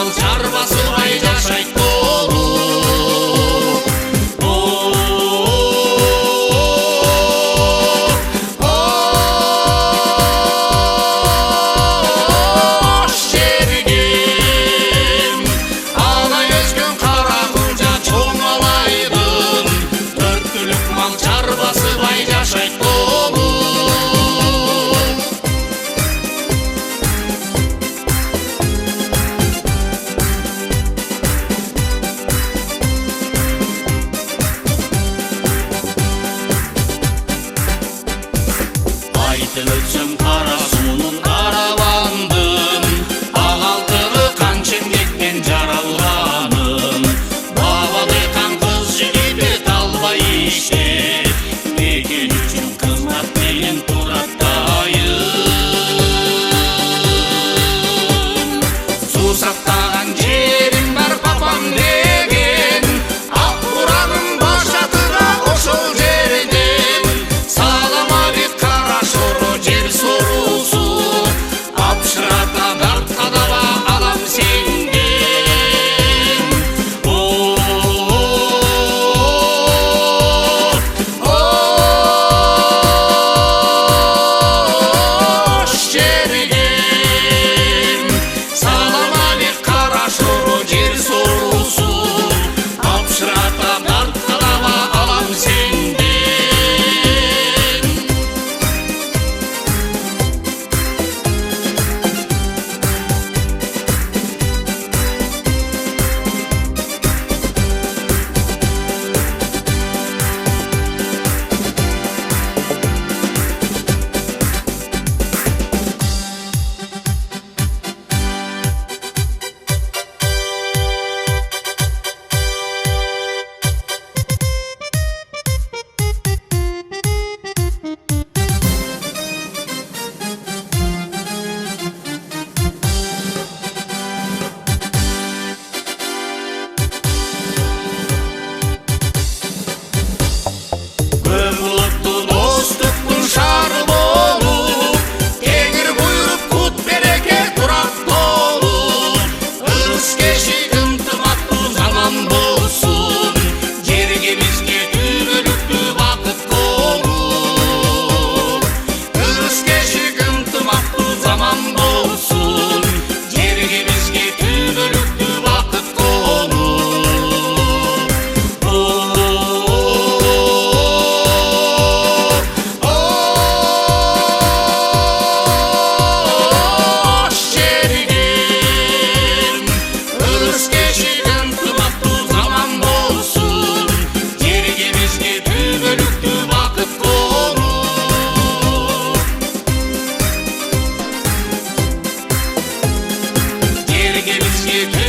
мал чарбасы бай жашайт болуп. Айтып өтсөм кара суунун каравандын, ак алтыны канчемдектен жаралганын. Баба дыйкан кыз жигити талбай иштеп, экен үчүн кызмат менен турат дайым. Суу сактаган жерим бар папам деген, ак буранын башатыга ошол жерден. Салам алейкум кара шоро жер сорусу, апшырата дартка даба алам сенден. Ош жергем, салам алейкум кара шоро жер сорусу, апшырата дартка даба алам сенден. Yerge bizge